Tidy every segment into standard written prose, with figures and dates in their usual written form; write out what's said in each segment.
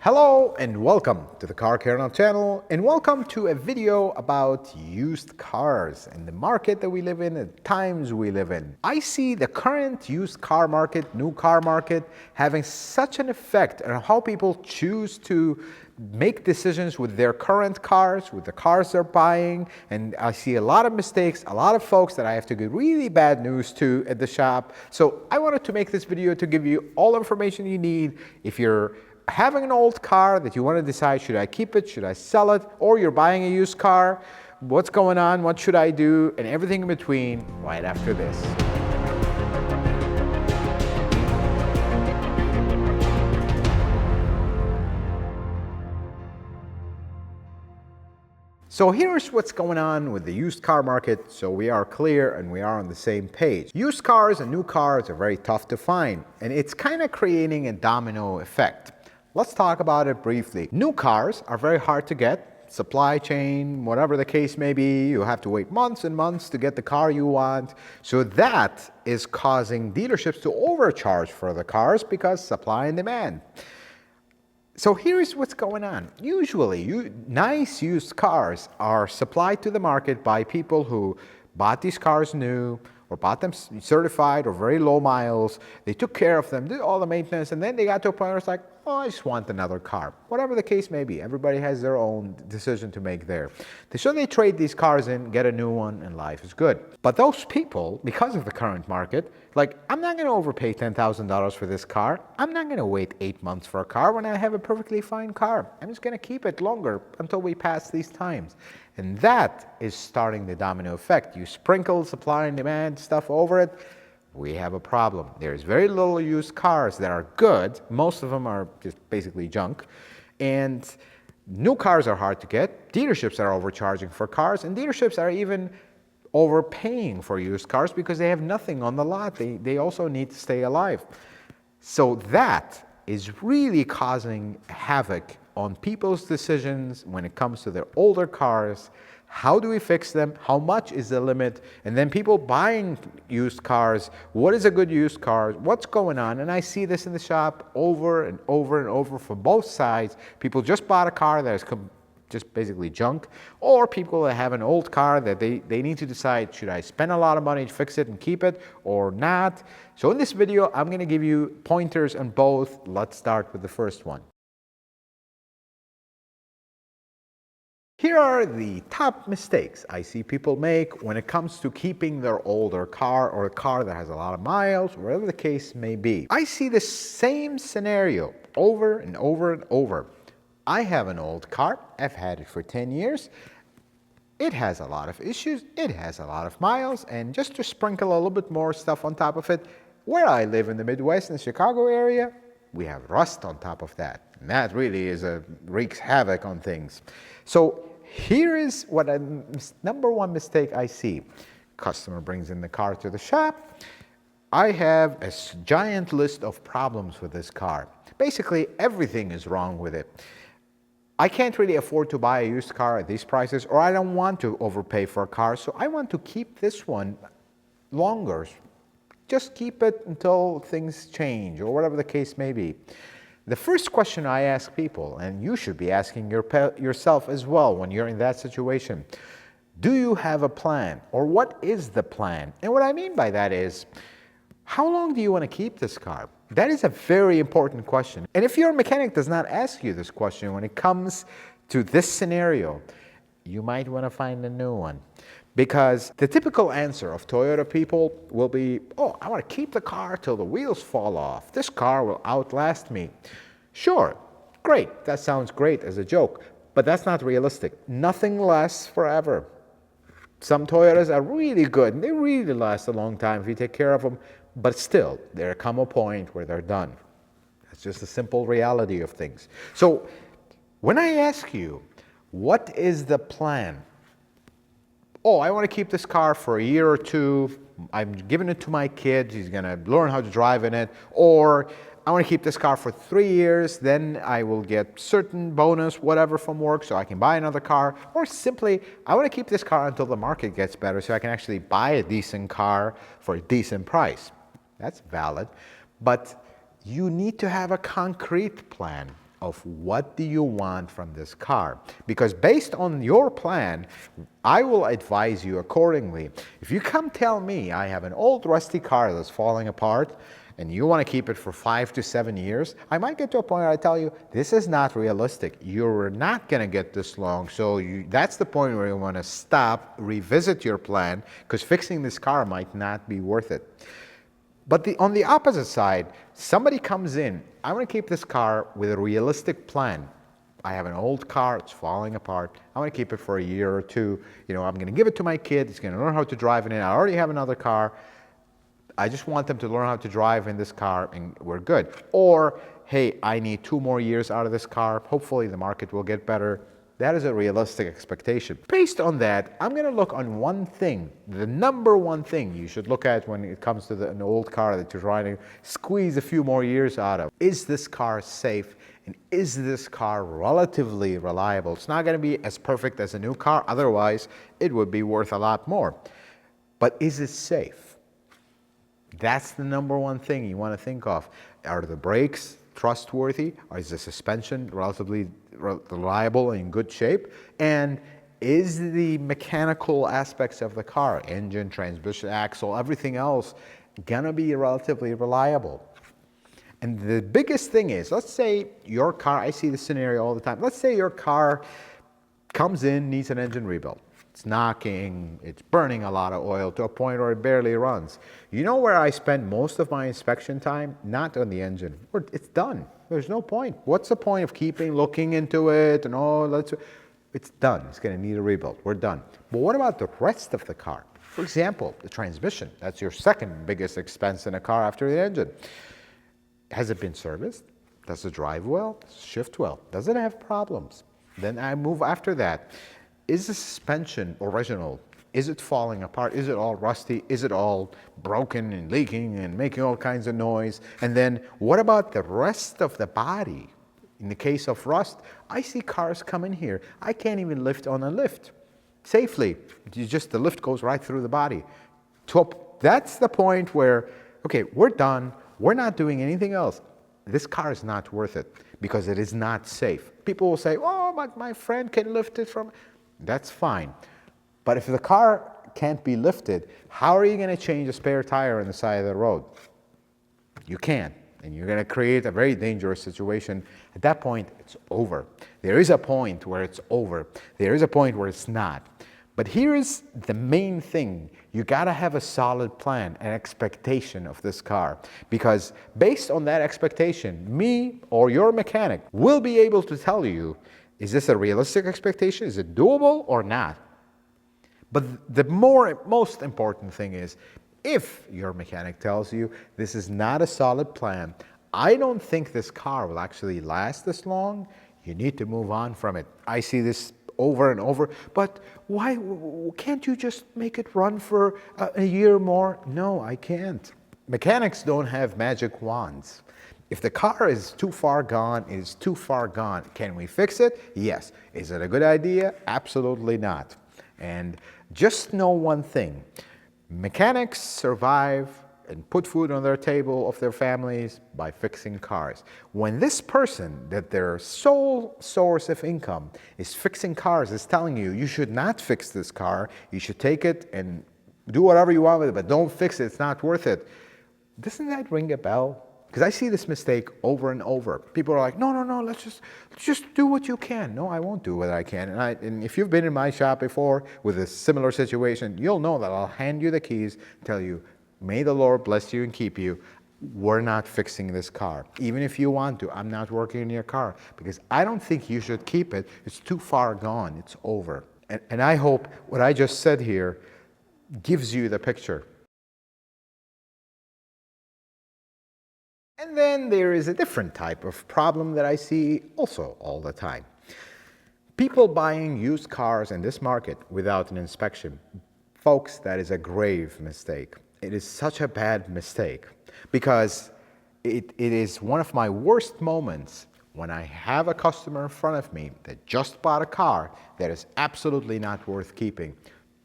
Hello and welcome to the Car Kernel channel, and welcome to a video about used cars and the market that we live in and the times we live in. I see the current used car market, new car market, having such an effect on how people choose to make decisions with their current cars, with the cars they're buying, and I see a lot of mistakes, a lot of folks that I have to give really bad news to at the shop. So I wanted to make this video to give you all the information you need if you're having an old car that you want to decide, should I keep it, should I sell it, or you're buying a used car, what's going on, what should I do, and everything in between right after this. So here's what's going on with the used car market, so we are clear and we are on the same page. Used cars and new cars are very tough to find, and it's kind of creating a domino effect. Let's talk about it briefly. New cars are very hard to get. Supply chain, whatever the case may be, you have to wait months and months to get the car you want. So that is causing dealerships to overcharge for the cars because supply and demand. So here's what's going on. Usually, nice used cars are supplied to the market by people who bought these cars new, or bought them certified or very low miles. They took care of them, did all the maintenance, and then they got to a point where it's like, oh, I just want another car. Whatever the case may be, everybody has their own decision to make there. So they trade these cars in, get a new one, and life is good. But those people, because of the current market, like, I'm not gonna overpay $10,000 for this car. I'm not gonna wait 8 months for a car when I have a perfectly fine car. I'm just gonna keep it longer until we pass these times. And that is starting the domino effect. You sprinkle supply and demand stuff over it, we have a problem. There's very little used cars that are good. Most of them are just basically junk. And new cars are hard to get. Dealerships are overcharging for cars, and dealerships are even overpaying for used cars because they have nothing on the lot. They also need to stay alive. So that is really causing havoc on people's decisions when it comes to their older cars. How do we fix them? How much is the limit? And then people buying used cars, what is a good used car? What's going on? And I see this in the shop over and over and over from both sides. People just bought a car that is just basically junk, or people that have an old car that they need to decide, should I spend a lot of money to fix it and keep it or not? So in this video, I'm gonna give you pointers on both. Let's start with the first one. Here are the top mistakes I see people make when it comes to keeping their older car or a car that has a lot of miles, whatever the case may be. I see the same scenario over and over and over. I have an old car. I've had it for 10 years. It has a lot of issues. It has a lot of miles. And just to sprinkle a little bit more stuff on top of it, where I live in the Midwest, in the Chicago area, we have rust on top of that. And that really wreaks havoc on things. So here is what number one mistake I see. Customer brings in the car to the shop. I have a giant list of problems with this car. Basically, everything is wrong with it. I can't really afford to buy a used car at these prices, or I don't want to overpay for a car, so I want to keep this one longer. Just keep it until things change, or whatever the case may be. The first question I ask people, and you should be asking yourself as well when you're in that situation, do you have a plan? Or what is the plan? And what I mean by that is, how long do you want to keep this car? That is a very important question. And if your mechanic does not ask you this question when it comes to this scenario, you might want to find a new one. Because the typical answer of Toyota people will be, oh, I want to keep the car till the wheels fall off. This car will outlast me. Sure, great, that sounds great as a joke, but that's not realistic. Nothing lasts forever. Some Toyotas are really good, and they really last a long time if you take care of them, but still, there come a point where they're done. That's just a simple reality of things. So when I ask you, what is the plan? Oh, I want to keep this car for a year or two. I'm giving it to my kid. He's going to learn how to drive in it. Or I want to keep this car for 3 years. Then I will get certain bonus, whatever, from work so I can buy another car. Or simply, I want to keep this car until the market gets better so I can actually buy a decent car for a decent price. That's valid. But you need to have a concrete plan. of what do you want from this car. Because based on your plan, I will advise you accordingly. If you come tell me I have an old rusty car that's falling apart and you want to keep it for 5 to 7 years, I might get to a point where I tell you, this is not realistic. You're not going to get this long. So that's the point where you want to stop, revisit your plan, because fixing this car might not be worth it. But on the opposite side, somebody comes in, I want to keep this car with a realistic plan. I have an old car, it's falling apart. I want to keep it for a year or two. I'm going to give it to my kid. He's going to learn how to drive in it. I already have another car. I just want them to learn how to drive in this car and we're good. Or, hey, I need 2 more years out of this car. Hopefully the market will get better. That is a realistic expectation. Based on that, I'm going to look on one thing, the number one thing you should look at when it comes to an old car that you're trying to squeeze a few more years out of. Is this car safe? And is this car relatively reliable? It's not going to be as perfect as a new car. Otherwise, it would be worth a lot more. But is it safe? That's the number one thing you want to think of. Are the brakes trustworthy? Or is the suspension relatively reliable and in good shape? And is the mechanical aspects of the car, engine, transmission, axle, everything else, gonna be relatively reliable? And the biggest thing is, let's say your car, I see this scenario all the time, let's say your car comes in, needs an engine rebuild. It's knocking, it's burning a lot of oil to a point where it barely runs. You know where I spend most of my inspection time? Not on the engine. It's done. There's no point. What's the point of looking into it and it's done. It's going to need a rebuild. We're done. But what about the rest of the car? For example, the transmission. That's your second biggest expense in a car after the engine. Has it been serviced? Does it drive well? Does it shift well? Does it have problems? Then I move after that. Is the suspension original? Is it falling apart? Is it all rusty? Is it all broken and leaking and making all kinds of noise? And then what about the rest of the body? In the case of rust, I see cars come in here. I can't even lift on a lift safely. The lift goes right through the body. That's the point where, okay, we're done. We're not doing anything else. This car is not worth it because it is not safe. People will say, oh, but my friend can lift it from... That's fine. But if the car can't be lifted, how are you going to change a spare tire on the side of the road? You can't. And you're going to create a very dangerous situation. At that point, it's over. There is a point where it's over. There is a point where it's not. But here is the main thing. You got to have a solid plan, an expectation of this car. Because based on that expectation, me or your mechanic will be able to tell you, is this a realistic expectation? Is it doable or not? But the most important thing is, if your mechanic tells you this is not a solid plan, I don't think this car will actually last this long, you need to move on from it. I see this over and over, but why can't you just make it run for a year more? No, I can't. Mechanics don't have magic wands. If the car is too far gone, it is too far gone. Can we fix it? Yes. Is it a good idea? Absolutely not. And just know one thing. Mechanics survive and put food on their table of their families by fixing cars. When this person, that their sole source of income is fixing cars, is telling you, you should not fix this car, you should take it and do whatever you want with it, but don't fix it, it's not worth it. Doesn't that ring a bell? Because I see this mistake over and over. People are like, no, let's just do what you can. No, I won't do what I can. And if you've been in my shop before with a similar situation, you'll know that I'll hand you the keys, tell you, may the Lord bless you and keep you. We're not fixing this car. Even if you want to, I'm not working in your car because I don't think you should keep it. It's too far gone. It's over. And I hope what I just said here gives you the picture. And then there is a different type of problem that I see also all the time. People buying used cars in this market without an inspection. Folks, that is a grave mistake. It is such a bad mistake because it is one of my worst moments when I have a customer in front of me that just bought a car that is absolutely not worth keeping.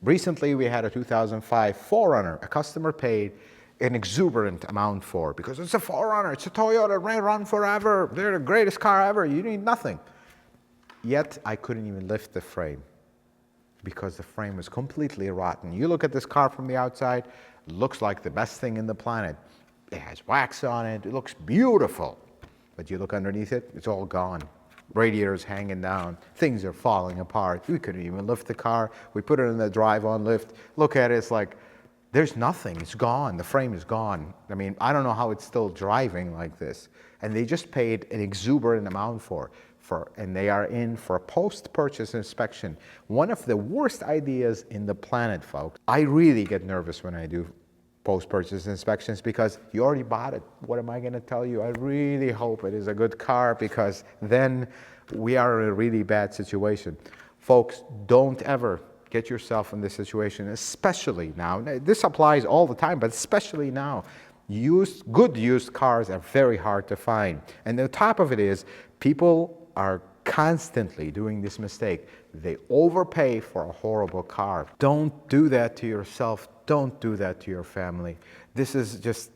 Recently, we had a 2005 4Runner. A customer paid an exuberant amount for because it's a 4Runner, it's a Toyota, it may run forever, they're the greatest car ever, you need nothing. Yet I couldn't even lift the frame because the frame was completely rotten. You look at this car from the outside, it looks like the best thing in the planet. It has wax on it, it looks beautiful. But you look underneath it, it's all gone. Radiators hanging down, things are falling apart. We couldn't even lift the car. We put it in the drive-on lift. Look at it, it's like, there's nothing, it's gone, the frame is gone. I mean, I don't know how it's still driving like this. And they just paid an exuberant amount and they are in for a post-purchase inspection. One of the worst ideas in the planet, folks. I really get nervous when I do post-purchase inspections because you already bought it. What am I going to tell you? I really hope it is a good car because then we are in a really bad situation. Folks, don't ever get yourself in this situation, especially now. This applies all the time, but especially now. Good used cars are very hard to find. And the top of it is, people are constantly doing this mistake. They overpay for a horrible car. Don't do that to yourself. Don't do that to your family. This is just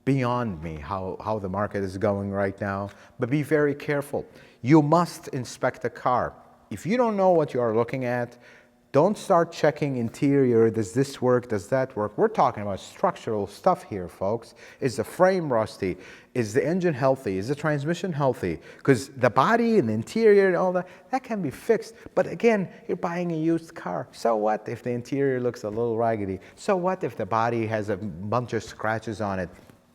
beyond me how the market is going right now. But be very careful. You must inspect a car. If you don't know what you are looking at, don't start checking interior. Does this work? Does that work? We're talking about structural stuff here, folks. Is the frame rusty? Is the engine healthy? Is the transmission healthy? Because the body and the interior and all that can be fixed. But again, you're buying a used car. So what if the interior looks a little raggedy? So what if the body has a bunch of scratches on it?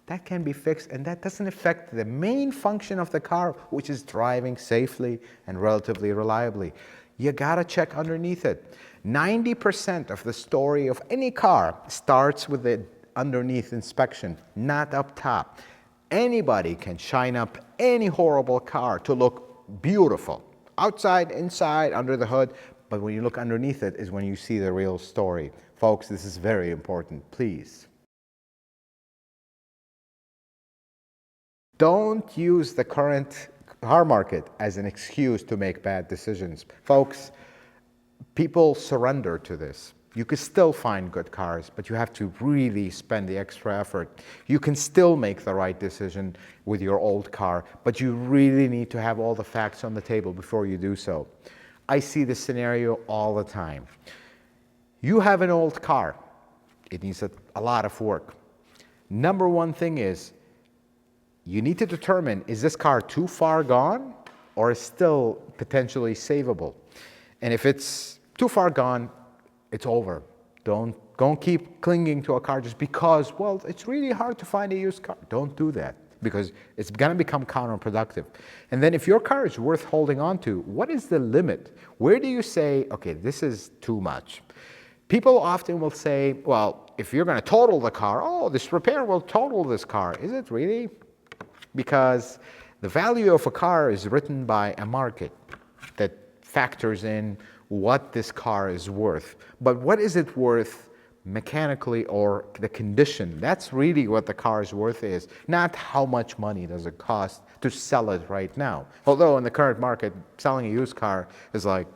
That can be fixed, and that doesn't affect the main function of the car, which is driving safely and relatively reliably. You gotta check underneath it. 90% of the story of any car starts with the underneath inspection, not up top. Anybody can shine up any horrible car to look beautiful. Outside, inside, under the hood, but when you look underneath it is when you see the real story. Folks, this is very important, please. Don't use the current car market as an excuse to make bad decisions. Folks, people surrender to this. You can still find good cars, but you have to really spend the extra effort. You can still make the right decision with your old car, but you really need to have all the facts on the table before you do so. I see this scenario all the time. You have an old car. It needs a lot of work. Number one thing is, you need to determine, is this car too far gone or is still potentially savable? And if it's too far gone, it's over. Don't keep clinging to a car just because, well, it's really hard to find a used car. Don't do that because it's going to become counterproductive. And then if your car is worth holding on to, what is the limit? Where do you say, okay, this is too much? People often will say, well, if you're going to total the car, oh, this repair will total this car. Is it really? Because the value of a car is written by a market that factors in what this car is worth. But what is it worth mechanically or the condition? That's really what the car's worth is, not how much money does it cost to sell it right now. Although in the current market, selling a used car is like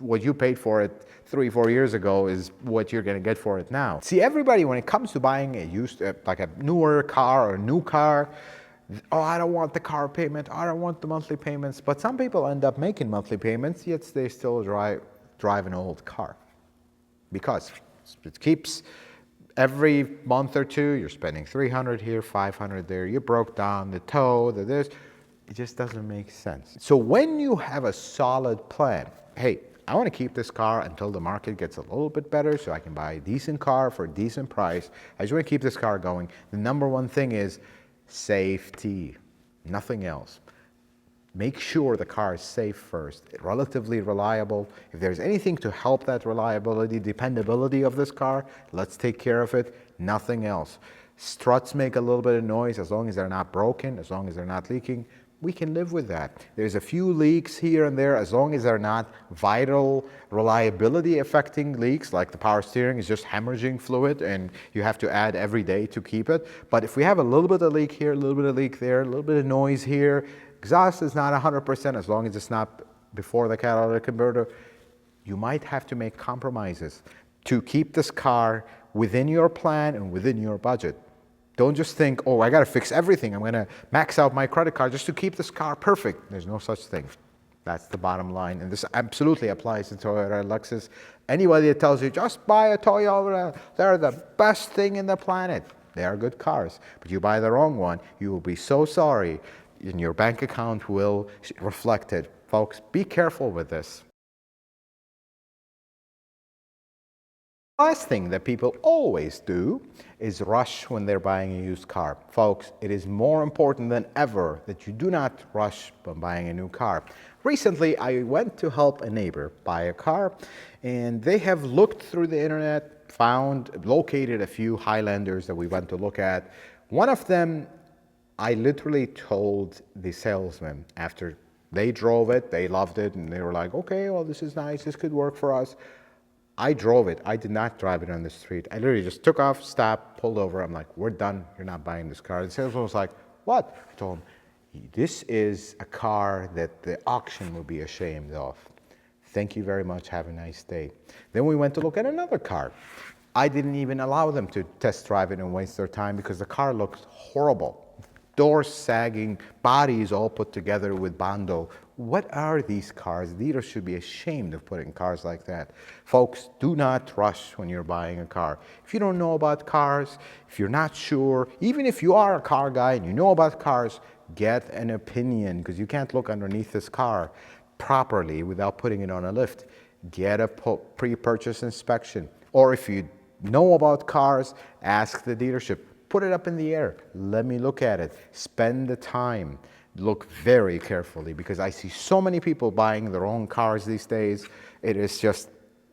what you paid for it 3-4 years ago is what you're going to get for it now. See, everybody, when it comes to buying a used, like a newer car or a new car, oh, I don't want the car payment, I don't want the monthly payments. But some people end up making monthly payments, yet they still drive an old car. Because it keeps, every month or two, you're spending $300 here, $500 there, you broke down the tow, the this, it just doesn't make sense. So when you have a solid plan, hey, I want to keep this car until the market gets a little bit better so I can buy a decent car for a decent price. I just want to keep this car going. The number one thing is safety, nothing else. Make sure the car is safe first, relatively reliable. If there's anything to help that reliability, dependability of this car, let's take care of it, nothing else. Struts make a little bit of noise, as long as they're not broken, as long as they're not leaking, we can live with that. There's a few leaks here and there, as long as they're not vital reliability affecting leaks, like the power steering is just hemorrhaging fluid and you have to add every day to keep it. But if we have a little bit of leak here, a little bit of leak there, a little bit of noise here, exhaust is not 100%, as long as it's not before the catalytic converter, you might have to make compromises to keep this car within your plan and within your budget. Don't just think, oh, I got to fix everything. I'm going to max out my credit card just to keep this car perfect. There's no such thing. That's the bottom line. And this absolutely applies to Toyota and Lexus. Anybody that tells you, just buy a Toyota, they're the best thing in the planet. They are good cars. But you buy the wrong one, you will be so sorry, and your bank account will reflect it. Folks, be careful with this. Last thing that people always do is rush when they're buying a used car. Folks, it is more important than ever that you do not rush when buying a new car. Recently, I went to help a neighbor buy a car, and they have looked through the internet, located a few Highlanders that we went to look at. One of them, I literally told the salesman after they drove it, they loved it, and they were like, okay, well, this is nice, this could work for us. I drove it. I did not drive it on the street. I literally just took off, stopped, pulled over. I'm like, we're done. You're not buying this car. The salesman was like, what? I told him, this is a car that the auction would be ashamed of. Thank you very much. Have a nice day. Then we went to look at another car. I didn't even allow them to test drive it and waste their time because the car looked horrible. Doors sagging, bodies all put together with Bondo. What are these cars? Dealers should be ashamed of putting cars like that. Folks, do not rush when you're buying a car. If you don't know about cars, if you're not sure, even if you are a car guy and you know about cars, get an opinion, because you can't look underneath this car properly without putting it on a lift. Get a pre-purchase inspection. Or if you know about cars, ask the dealership. Put it up in the air. Let me look at it. Spend the time. Look very carefully, because I see so many people buying their own cars these days. It is just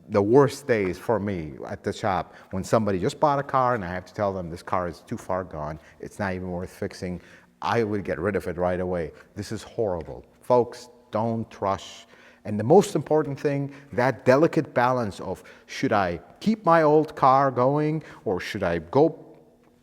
the worst days for me at the shop when somebody just bought a car and I have to tell them this car is too far gone. It's not even worth fixing. I would get rid of it right away. This is horrible. Folks, don't rush. And the most important thing, that delicate balance of should I keep my old car going or should I go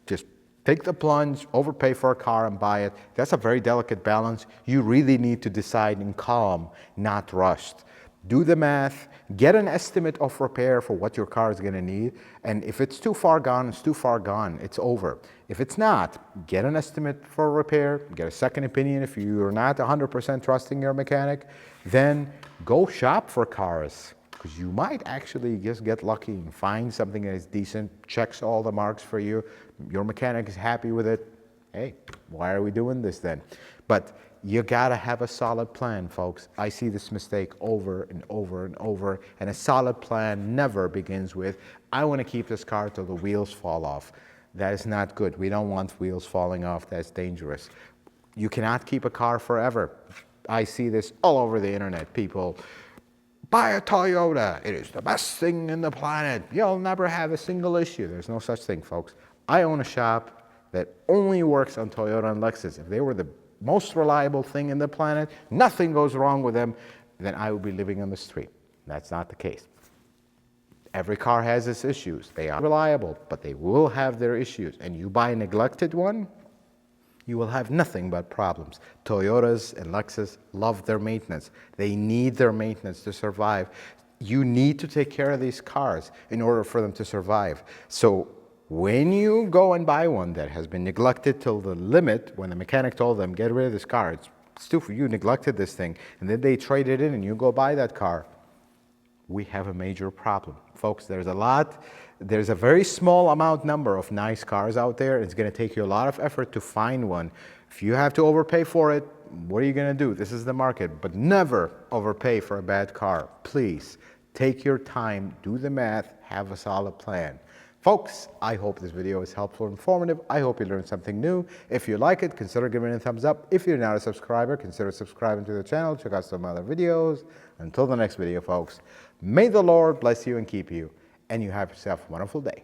just take the plunge, overpay for a car and buy it. That's a very delicate balance. You really need to decide in calm, not rushed. Do the math, get an estimate of repair for what your car is going to need. And if it's too far gone, it's too far gone. It's over. If it's not, get an estimate for repair, get a second opinion. If you're not 100% trusting your mechanic, then go shop for cars, because you might actually just get lucky and find something that is decent, checks all the marks for you, your mechanic is happy with it. Hey, why are we doing this then? But you gotta have a solid plan, folks. I see this mistake over and over and over, and a solid plan never begins with, I wanna keep this car till the wheels fall off. That is not good. We don't want wheels falling off. That's dangerous. You cannot keep a car forever. I see this all over the internet. People, buy a Toyota. It is the best thing in the planet. You'll never have a single issue. There's no such thing, folks. I own a shop that only works on Toyota and Lexus. If they were the most reliable thing in the planet, nothing goes wrong with them, then I would be living on the street. That's not the case. Every car has its issues. They are reliable, but they will have their issues. And you buy a neglected one, you will have nothing but problems. Toyotas and Lexus love their maintenance. They need their maintenance to survive. You need to take care of these cars in order for them to survive. So when you go and buy one that has been neglected till the limit, when the mechanic told them, get rid of this car, it's too for you, neglected this thing, and then they trade it in and you go buy that car, we have a major problem. Folks, there's a very small number of nice cars out there. It's going to take you a lot of effort to find one. If you have to overpay for it, what are you going to do? This is the market. But never overpay for a bad car. Please take your time, do the math, have a solid plan. Folks, I hope this video is helpful and informative. I hope you learned something new. If you like it, consider giving it a thumbs up. If you're not a subscriber, consider subscribing to the channel. Check out some other videos. Until the next video, folks, may the Lord bless you and keep you, and you have yourself a wonderful day.